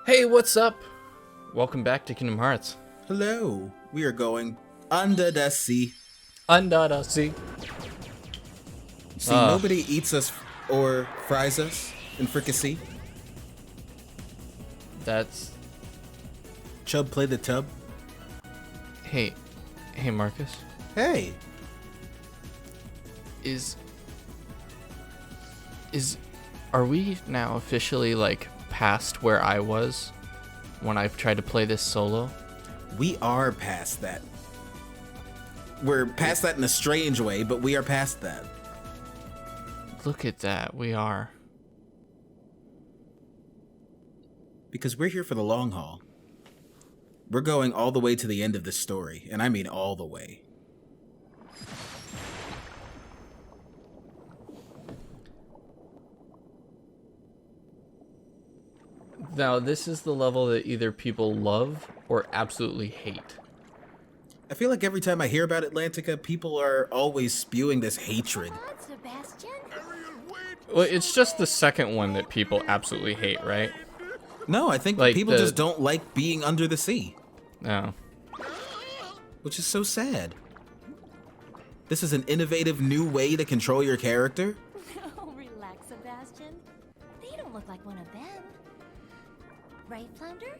Hey, what's up? Welcome back to Kingdom Hearts. Hello. We are going under the sea. Under the sea. See, nobody eats us or fries us in fricassee. That's... Chub play the tub. Hey Marcus. Hey. Are we now officially, like, past where I was when I've tried to play this solo? We are past that. We're past that in a strange way, but we are past that. Look at that, we are. Because we're here for the long haul. We're going all the way to the end of this story, and I mean all the way. Now, this is the level that either people love or absolutely hate. I feel like every time I hear about Atlantica, people are always spewing this hatred. Well, it's just the second one that people absolutely hate, right? No, I think Like people just don't like being under the sea. No. Which is so sad. This is an innovative new way to control your character? Oh, relax, Sebastian. They don't look like one of them. Right, Flounder?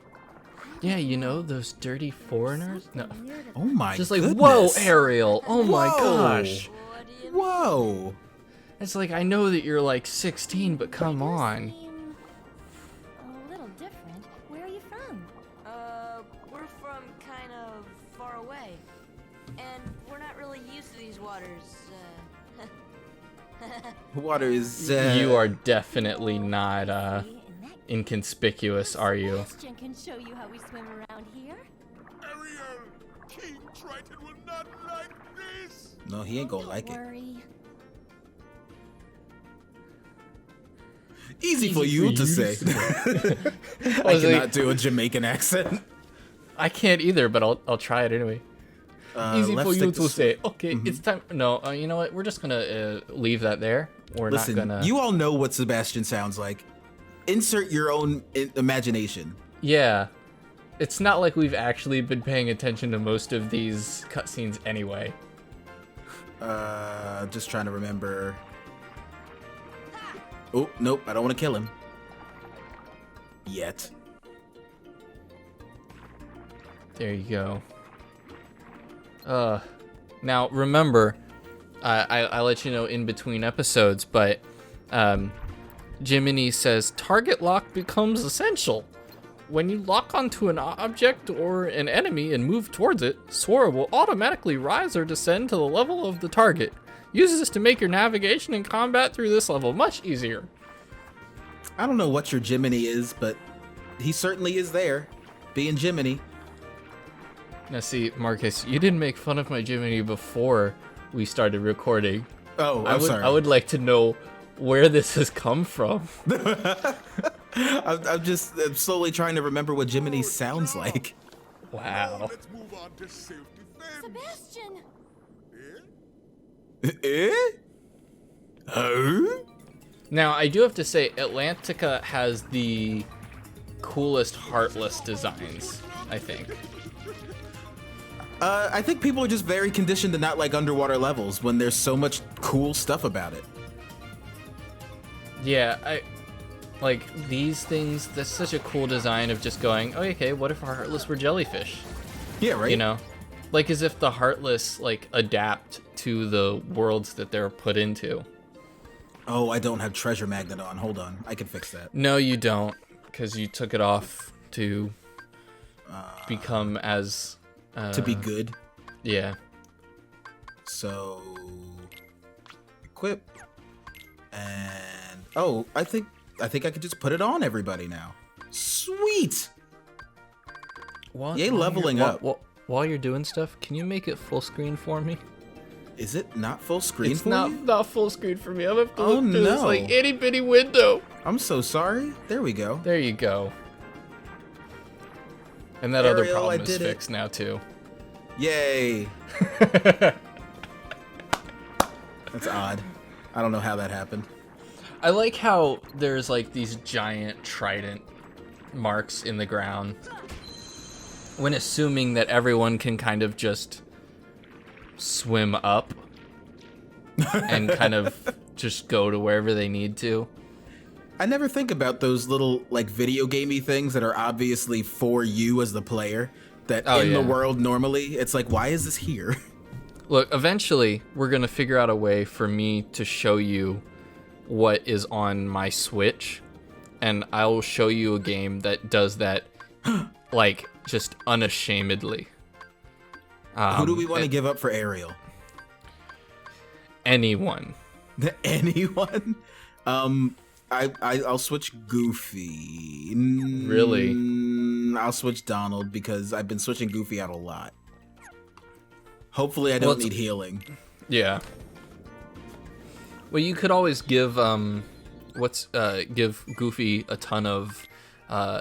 Yeah, you know, those dirty foreigners? No. Oh my Just like, goodness. whoa, Ariel! Oh my Whoa. gosh! What do you Whoa! It's like, I know that you're like 16, but come on. seem a little different. Where are you from? We're from kind of far away. And we're not really used to these waters, Water is, You are definitely not, See, in that inconspicuous, are you? Sebastian can show you how we swim around here. Ariel, King Triton will not like this. No, he ain't gonna like Don't it. worry. Easy for you to say. I was like- cannot do a Jamaican accent. I can't either, but I'll try it anyway. Easy let's for you stick to say. Okay, it's time. No, you know what? We're just gonna leave that there. We're Listen, not gonna. you all know what Sebastian sounds like. Insert your own imagination. Yeah, it's not like we've actually been paying attention to most of these cutscenes anyway. Just trying to remember. Oh, nope, I don't want to kill him. Yet. There you go. Now remember, I let you know in between episodes, but Jiminy says target lock becomes essential. When you lock onto an object or an enemy and move towards it, Sora will automatically rise or descend to the level of the target. Use this to make your navigation and combat through this level much easier. I don't know what your Jiminy is, but he certainly is there, being Jiminy. Now see, Marcus, you didn't make fun of my Jiminy before we started recording. Oh, I'm sorry. I would like to know where this has come from. I'm slowly trying to remember what Jiminy sounds like. Wow. Let's move on to self-defense. Sebastian! Eh? Huh? Now, I do have to say, Atlantica has the coolest Heartless designs, I think. I think people are just very conditioned to not like underwater levels when there's so much cool stuff about it. Yeah, like, these things, that's such a cool design of just going, oh, okay, what if our Heartless were jellyfish? Yeah, right? You know? Like, as if the Heartless, like, adapt to the worlds that they're put into. Oh, I don't have Treasure Magnet on. Hold on. I can fix that. No, you don't, because you took it off to become as... To be good. Yeah. So... Equip. And... Oh, I think I could just put it on everybody now. Sweet! Yay, leveling up. While you're doing stuff, can you make it full screen for me? Is it not full screen It's for not you? not full screen for me. I'm gonna have to Oh, look through this no. like itty bitty window. I'm so sorry. There we go. There you go. And that other Ariel, problem I is did it. fixed now too. Yay! That's odd. I don't know how that happened. I like how there's like these giant trident marks in the ground. When assuming that everyone can kind of just swim up and kind of just go to wherever they need to. I never think about those little like video gamey things that are obviously for you as the player that in the world normally it's like, why is this here? Look, eventually we're going to figure out a way for me to show you what is on my Switch, and I will show you a game that does that like just unashamedly. Who do we want to give up for Ariel? Anyone. Anyone? I'll switch Goofy. Really? I'll switch Donald because I've been switching Goofy out a lot. Hopefully I don't need healing. Yeah. Well, you could always give give Goofy a ton of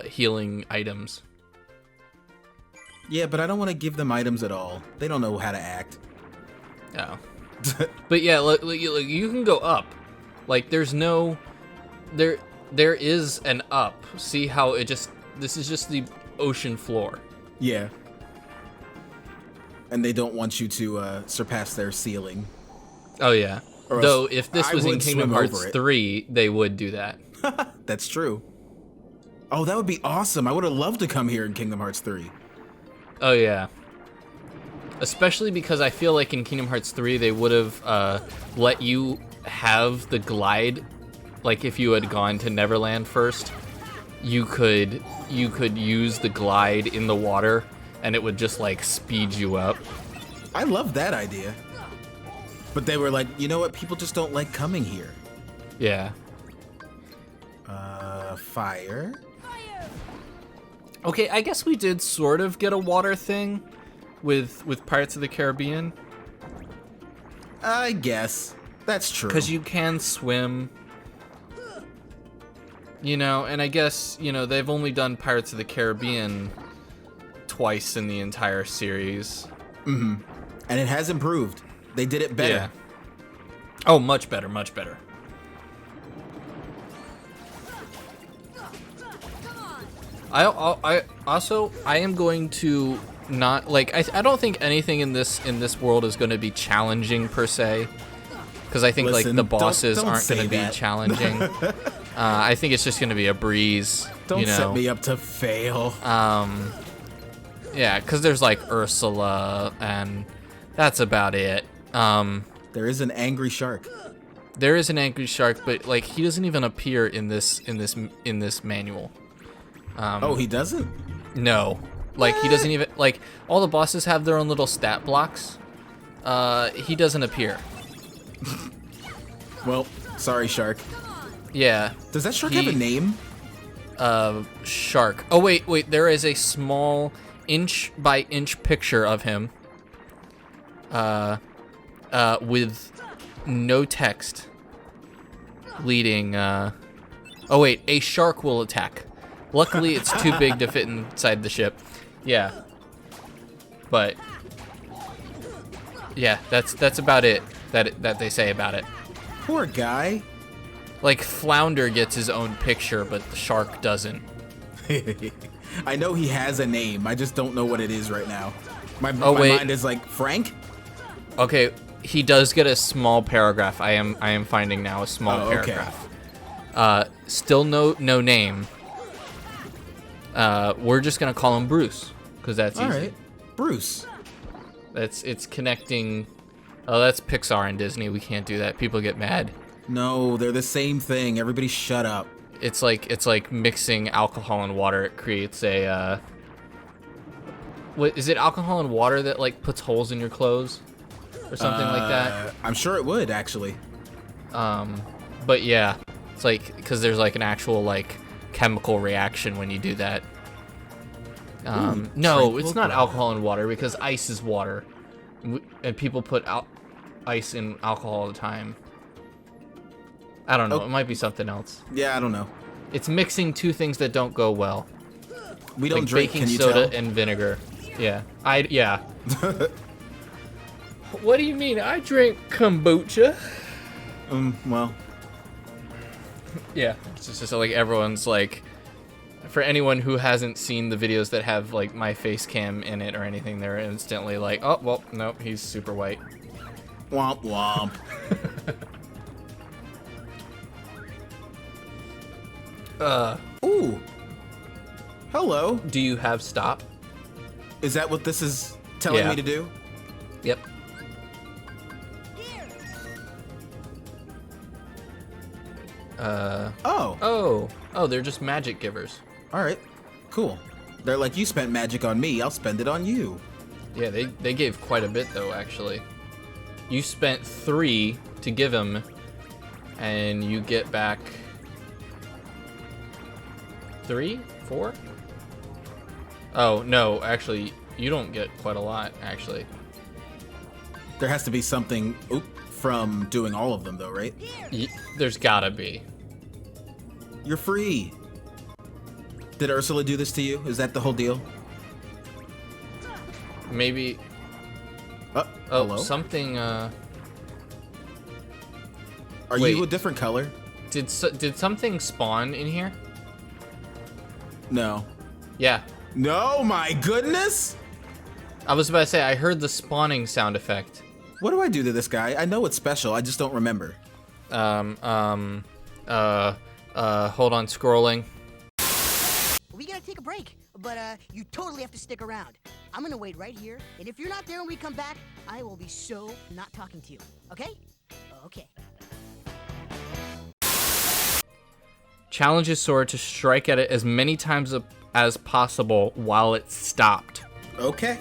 healing items. Yeah, but I don't want to give them items at all. They don't know how to act. Oh. But yeah, look, you can go up. Like there's no there is an up. See how this is just the ocean floor. Yeah. And they don't want you to surpass their ceiling. Oh yeah. Though if this was in Kingdom Hearts 3, they would do that. That's true. Oh, that would be awesome. I would have loved to come here in Kingdom Hearts 3. Oh yeah. Especially because I feel like in Kingdom Hearts 3 they would have let you have the glide. Like if you had gone to Neverland first, you could use the glide in the water and it would just like speed you up. I love that idea. But they were like, you know what? People just don't like coming here. Yeah. Fire. Okay, I guess we did sort of get a water thing with Pirates of the Caribbean. I guess. That's true. Because you can swim. You know, and I guess, you know, they've only done Pirates of the Caribbean twice in the entire series. Mm-hmm. And it has improved. They did it better. Yeah. Oh, much better, much better. I also am going to not like I don't think anything in this world is going to be challenging per se, because I think Listen, like the bosses don't aren't going to be that. challenging. I think it's just going to be a breeze. Don't you know? set me up to fail. Yeah, because there's like Ursula, and that's about it. There is an angry shark. There is an angry shark, but like he doesn't even appear in this manual. Oh, he doesn't? No, like he doesn't even like all the bosses have their own little stat blocks. He doesn't appear. Well, sorry, shark. Yeah. Does that shark have a name? Shark. Oh wait. There is a small inch by inch picture of him. With no text. Leading. Oh wait, a shark will attack. Luckily, it's too big to fit inside the ship. Yeah. But yeah, that's about it that they say about it. Poor guy. Like Flounder gets his own picture, but the shark doesn't. I know he has a name. I just don't know what it is right now. My wait. mind is like, Frank? Okay, he does get a small paragraph. I am finding now a small paragraph. Still no name. We're just gonna call him Bruce because that's easy. All right, Bruce. It's connecting. Oh, that's Pixar and Disney. We can't do that. People get mad. No, they're the same thing. Everybody shut up. It's like mixing alcohol and water. It creates a. What is it? Alcohol and water that like puts holes in your clothes, or something like that. I'm sure it would actually. But yeah, it's like because there's like an actual like chemical reaction when you do that. No, it's not alcohol and water because ice is water, and people put ice in alcohol all the time. I don't know. It might be something else. Yeah, I don't know. It's mixing two things that don't go well. We don't like drink baking can you soda tell? and vinegar. Yeah, yeah. What do you mean? I drink kombucha. Well. Yeah, it's just like everyone's like, for anyone who hasn't seen the videos that have like my face cam in it or anything, they're instantly like, oh well, nope, he's super white. Womp womp. Ooh. Hello. Do you have stop? Is that what this is telling me to do? Yep. Oh, they're just magic givers. All right. Cool. They're like, you spent magic on me, I'll spend it on you. Yeah, they gave quite a bit though, actually. You spent 3 to give him, and you get back 3? 4? Oh, no, actually, you don't get quite a lot, actually. There has to be something from doing all of them, though, right? There's gotta be. You're free. Did Ursula do this to you? Is that the whole deal? Maybe. Hello? Something, Are wait. you a different color? Did something spawn in here? No. Yeah. No, my goodness! I was about to say, I heard the spawning sound effect. What do I do to this guy? I know it's special, I just don't remember. Hold on, scrolling. We gotta take a break, but you totally have to stick around. I'm gonna wait right here, and if you're not there when we come back, I will be so not talking to you, okay? Okay. Challenges Sora to strike at it as many times as possible while it's stopped. Okay.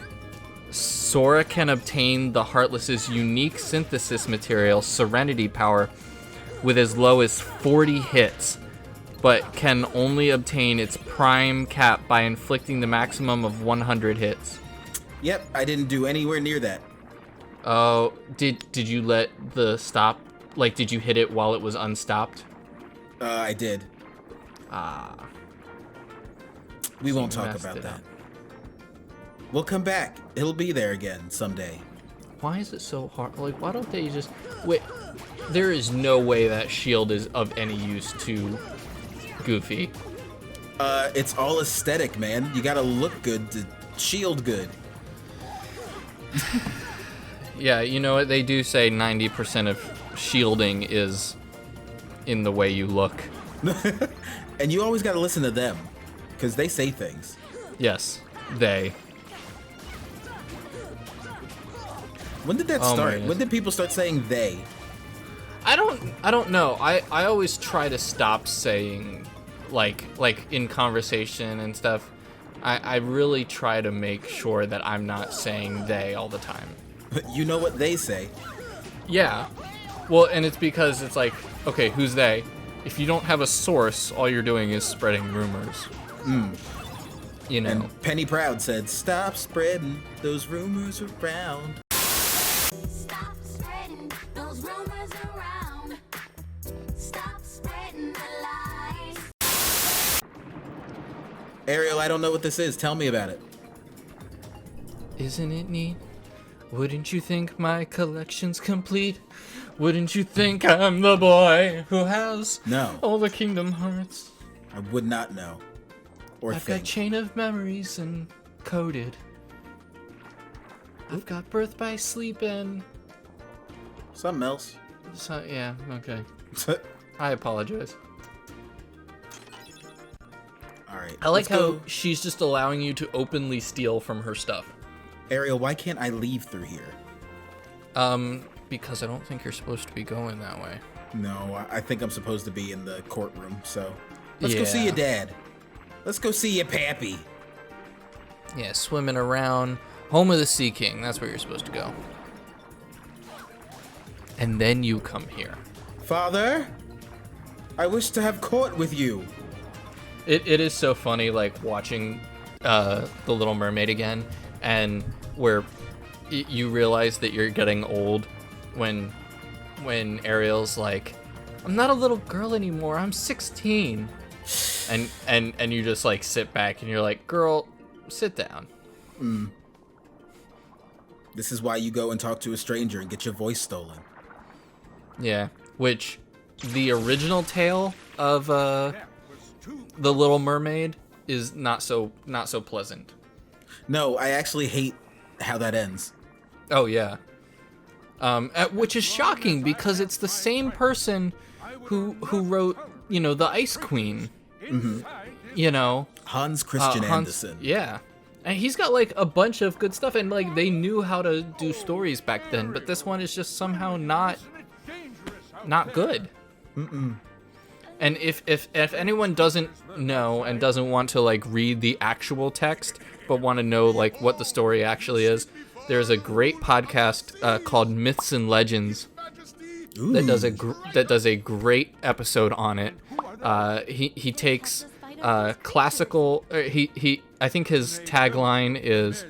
Sora can obtain the Heartless's unique synthesis material, Serenity Power, with as low as 40 hits, but can only obtain its prime cap by inflicting the maximum of 100 hits. Yep, I didn't do anywhere near that. Oh, did you let the stop, like, did you hit it while it was unstopped? I did. We won't talk about that. We'll come back. It'll be there again someday. Why is it so hard? Like, why don't they just... Wait, there is no way that shield is of any use to Goofy. It's all aesthetic, man. You gotta look good to shield good. Yeah, you know what? They do say 90% of shielding is in the way you look. And you always gotta listen to them, because they say things. Yes, they. When did that start? When did people start saying they? I don't know. I always try to stop saying like in conversation and stuff. I really try to make sure that I'm not saying they all the time. You know what they say. Yeah. Well, and it's because it's like, okay, who's they? If you don't have a source, all you're doing is spreading rumors. You know. And Penny Proud said, "Stop spreading those rumors around." Stop spreading those rumors around. Stop spreading the lies. Ariel, I don't know what this is. Tell me about it. Isn't it neat? Wouldn't you think my collection's complete? Wouldn't you think I'm the boy who has all the Kingdom Hearts? I would not know. Or I've think. got Chain of Memories and Coded. I've got Birth by Sleep and... Something else. So, yeah, okay. I apologize. Alright. I like how she's just allowing you to openly steal from her stuff. Ariel, why can't I leave through here? Because I don't think you're supposed to be going that way. No, I think I'm supposed to be in the courtroom, so... Let's go see your dad. Let's go see your pappy. Yeah, swimming around. Home of the Sea King. That's where you're supposed to go. And then you come here. Father, I wish to have court with you. It is so funny, like, watching The Little Mermaid again, and where you realize that you're getting old when Ariel's like, I'm not a little girl anymore, I'm 16. And you just, like, sit back and you're like, girl, sit down. This is why you go and talk to a stranger and get your voice stolen. Yeah, which the original tale of The Little Mermaid is not so pleasant. No, I actually hate how that ends. Oh yeah. Which is shocking because it's the same person who wrote, the Ice Queen. Mm-hmm. Hans Christian Hans, Andersen. Yeah. And he's got like a bunch of good stuff, and like they knew how to do stories back then, but this one is just somehow not good. Mm-mm. And if anyone doesn't know and doesn't want to like read the actual text, but want to know like what the story actually is, there's a great podcast called Myths and Legends that does a great episode on it. He takes classical. I think his tagline is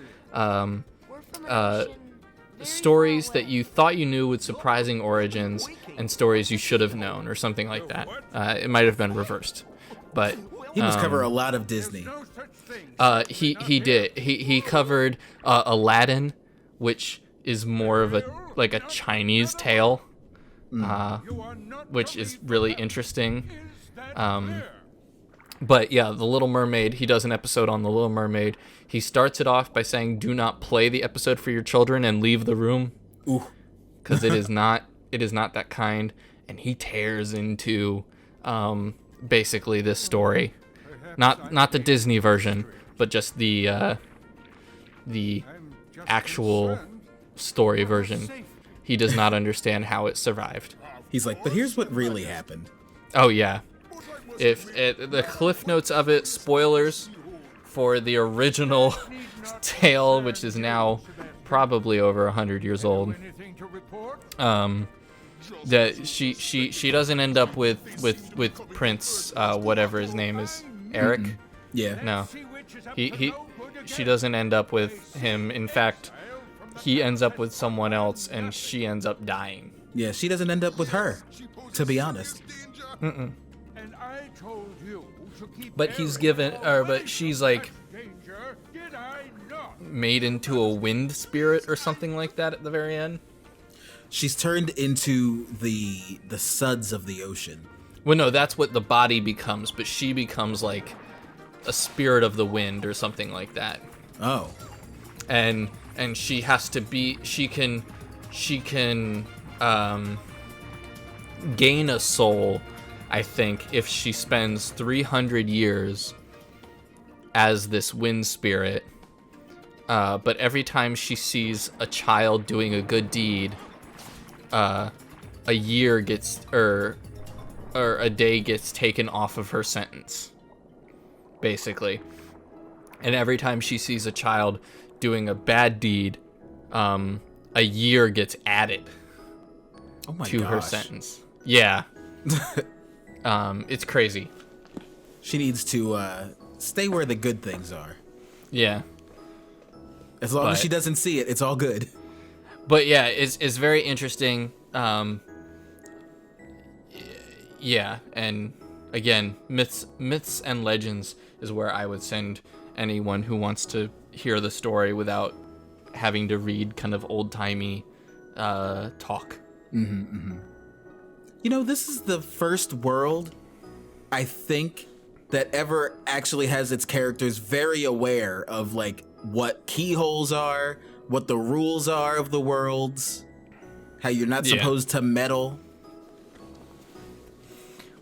stories that you thought you knew with surprising origins and stories you should have known, or something like that. It might have been reversed, but he must cover a lot of Disney. He did. He covered Aladdin, which is more of a Chinese tale, which is really interesting. But yeah, The Little Mermaid, he does an episode on The Little Mermaid. He starts it off by saying, do not play the episode for your children and leave the room. Ooh. Because it is not that kind. And he tears into basically this story. Not the Disney version, but just the actual story version. He does not understand how it survived. He's like, but here's what really happened. Oh yeah. If the cliff notes of it, spoilers for the original tale, which is now probably over 100 years old. That she doesn't end up with Prince whatever his name is, Eric. Mm-mm. Yeah. No. She doesn't end up with him. In fact, he ends up with someone else, and she ends up dying. Yeah, she doesn't end up with her, to be honest. Mm-mm. But but she's like made into a wind spirit or something like that at the very end. She's turned into the suds of the ocean. Well, no, that's what the body becomes, but she becomes like a spirit of the wind or something like that. Oh. And she has to be, she can gain a soul, I think, if she spends 300 years as this wind spirit. But every time she sees a child doing a good deed, a year gets, or a day gets taken off of her sentence, basically. And every time she sees a child doing a bad deed, a year gets added to her sentence. Yeah. It's crazy. She needs to stay where the good things are. Yeah. As long as she doesn't see it, it's all good. But yeah, it's very interesting. Yeah, and again, myths and legends is where I would send anyone who wants to hear the story without having to read kind of old-timey talk. Mm-hmm, mm-hmm. You know, this is the first world, I think, that ever actually has its characters very aware of, like, what keyholes are, what the rules are of the worlds, how you're not supposed to meddle.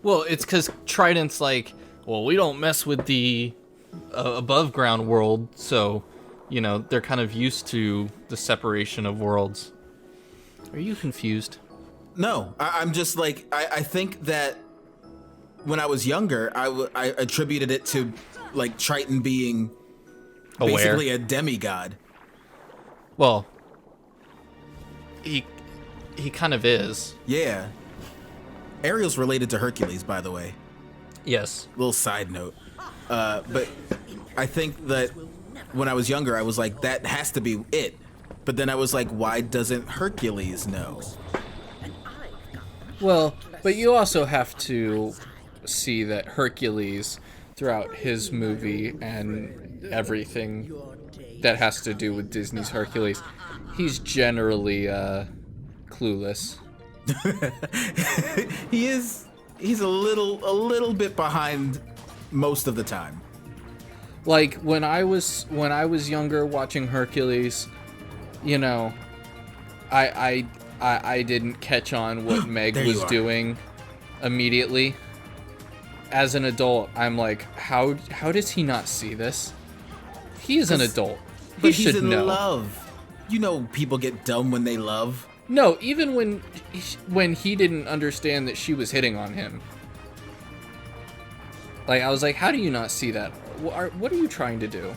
Well, it's because Trident's like, well, we don't mess with the above ground world, so, you know, they're kind of used to the separation of worlds. Are you confused? No, I'm just like, I think that when I was younger, I attributed it to, like, Triton being aware. Basically a demigod. Well, he kind of is. Yeah. Ariel's related to Hercules, by the way. Yes. Little side note. But I think that when I was younger, I was like, that has to be it. But then I was like, why doesn't Hercules know? Well, but you also have to see that Hercules, throughout his movie and everything that has to do with Disney's Hercules, he's generally clueless. He's a little bit behind most of the time. Like when I was younger watching Hercules, you know, I didn't catch on what Meg There you was are. doing immediately. As an adult, I'm like, how does he not see this? He's an adult. He But should he's in know. love. You know, people get dumb when they love. No, even when he didn't understand that she was hitting on him. Like, I was like, how do you not see that? What are you trying to do?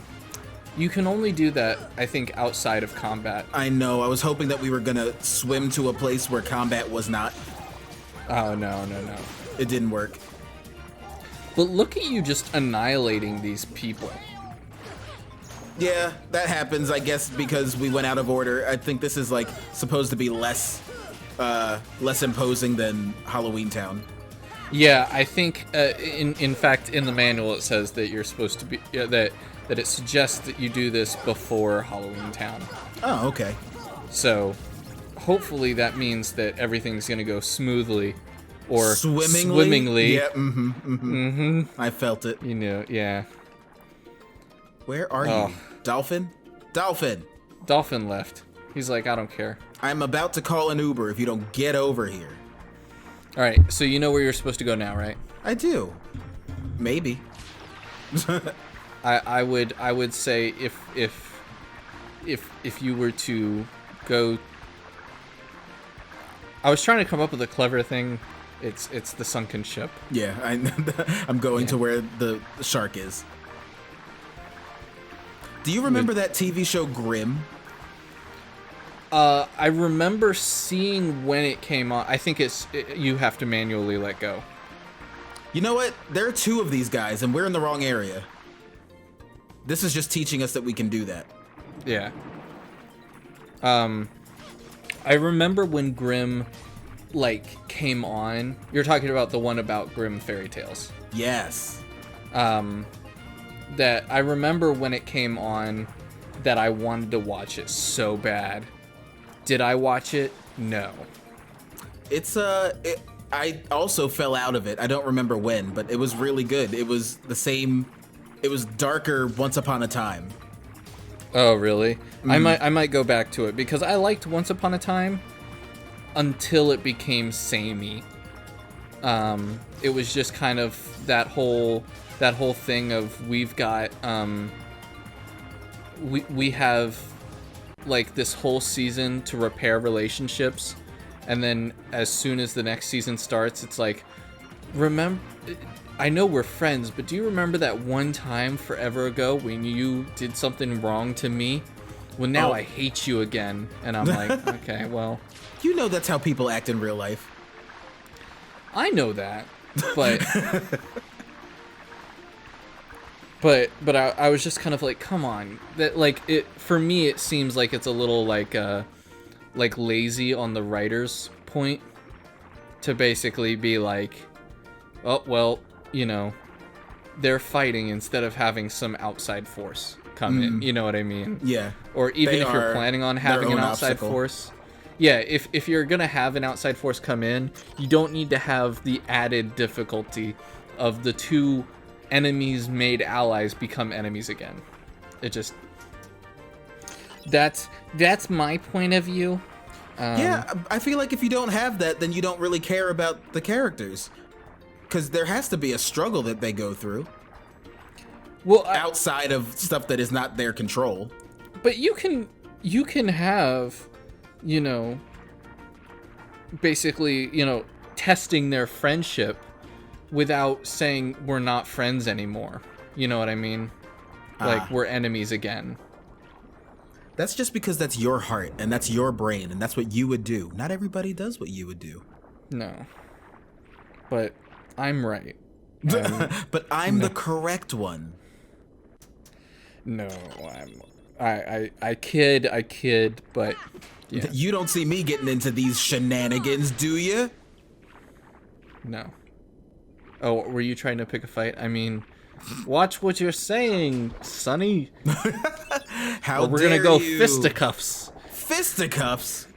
You can only do that, I think, outside of combat. I know. I was hoping that we were gonna swim to a place where combat was not. Oh, no. It didn't work. But look at you just annihilating these people. Yeah, that happens, I guess, because we went out of order. I think this is like supposed to be less imposing than Halloween Town. Yeah, I think, in fact, in the manual it says that you're supposed to be, that it suggests that you do this before Halloween Town. Oh, okay. So, hopefully that means that everything's gonna go smoothly. Or Swimmingly? Yeah, I felt it. You know, yeah. Where are Oh. you? Dolphin? Dolphin! Dolphin left. He's like, I don't care. I'm about to call an Uber if you don't get over here. Alright, so you know where you're supposed to go now, right? I do. Maybe. I would say if you were to go, I was trying to come up with a clever thing. It's the sunken ship. Yeah, I'm going to where the shark is. Do you remember that TV show Grimm? I remember seeing when it came on. I think you have to manually let go. You know what? There are two of these guys, and we're in the wrong area. This is just teaching us that we can do that. Yeah. I remember when Grimm, came on. You're talking about the one about Grimm fairy tales. Yes. That I remember when it came on that I wanted to watch it so bad. Did I watch it? No. I also fell out of it. I don't remember when, but it was really good. It was the same. It was darker Once Upon a Time. Oh, really? I might go back to it because I liked Once Upon a Time until it became samey. It was just kind of that whole thing of we've got we have this whole season to repair relationships, and then as soon as the next season starts, it's like, remember, I know we're friends, but do you remember that one time forever ago when you did something wrong to me? Well, now I hate you again. And I'm like, okay, well. You know that's how people act in real life. I know that, but... but I was just kind of like, come on. That for me, it seems like it's a little lazy on the writer's point to basically be like, oh, well, you know, they're fighting instead of having some outside force come in. You know what I mean? Yeah. Or even if you're planning on having an outside obstacle. force. Yeah, if you're going to have an outside force come in, you don't need to have the added difficulty of the two enemies made allies become enemies again. It just... That's my point of view. Yeah, I feel like if you don't have that, then you don't really care about the characters. Because there has to be a struggle that they go through. Well, outside of stuff that is not their control. But you can have, you know, basically, you know, testing their friendship without saying we're not friends anymore. You know what I mean? Like, we're enemies again. That's just because that's your heart and that's your brain and that's what you would do. Not everybody does what you would do. No. But I'm right. But I'm the correct one. No, I kid, but yeah. You don't see me getting into these shenanigans, do you? No. Oh, were you trying to pick a fight? I mean, watch what you're saying, Sonny. How or we're gonna go you. fisticuffs. Fisticuffs?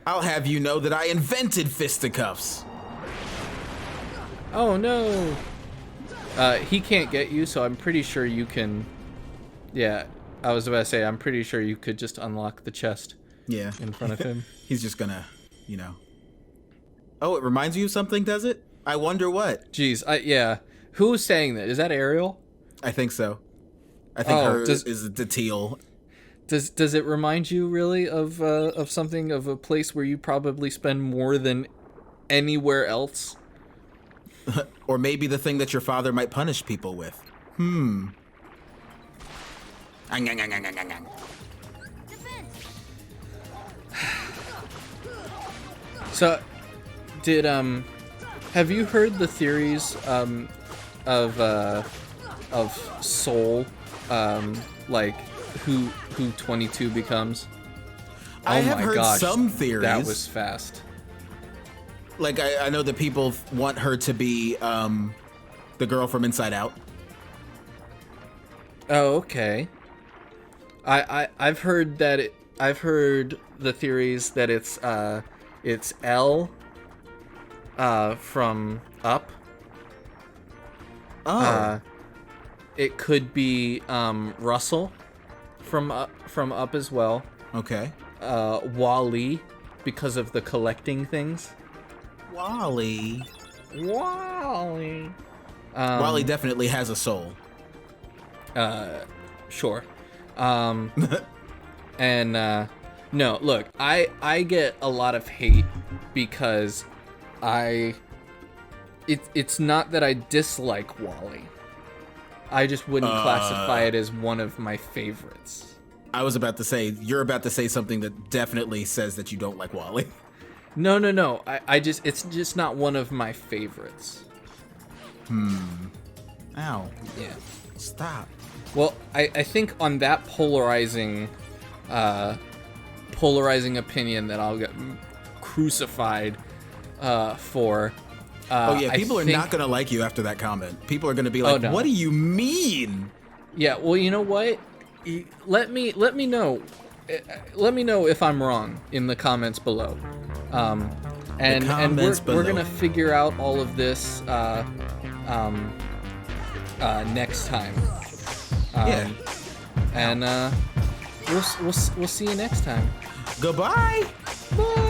I'll have you know that I invented fisticuffs. Oh no. He can't get you, so I'm pretty sure you can Yeah, I was about to say, I'm pretty sure you could just unlock the chest Yeah. in front of him. He's just gonna, you know. Oh, it reminds you of something, does it? I wonder what. Jeez, yeah. Who was saying that? Is that Ariel? I think so. I think her is the teal. Does it remind you really of something, of a place where you probably spend more than anywhere else? Or maybe the thing that your father might punish people with. Ang, ang, ang, ang, ang, ang, ang. So, have you heard the theories of Soul, like who 22 becomes? I Oh have my heard gosh, some theories. That was fast. Like, I know that people want her to be the girl from Inside Out. Oh, okay. I've heard that I've heard the theories that it's Elle from Up. Oh. It could be Russell from Up as well. Okay. Wally, because of the collecting things. Wally. Wally. Wally definitely has a soul. Sure. And no, look, I get a lot of hate because it's not that I dislike Wally. I just wouldn't classify it as one of my favorites. I was about to say, you're about to say something that definitely says that you don't like Wally. No. It's just not one of my favorites. Ow. Yeah. Stop. Well, I think on that polarizing opinion that I'll get crucified for. Oh yeah, people I are think, not gonna like you after that comment. People are gonna be like, no. "What do you mean?" Yeah, well, you know what? Let me know. Let me know if I'm wrong in the comments below. And we're gonna figure out all of this next time. Yeah. And we'll see you next time. Goodbye. Bye.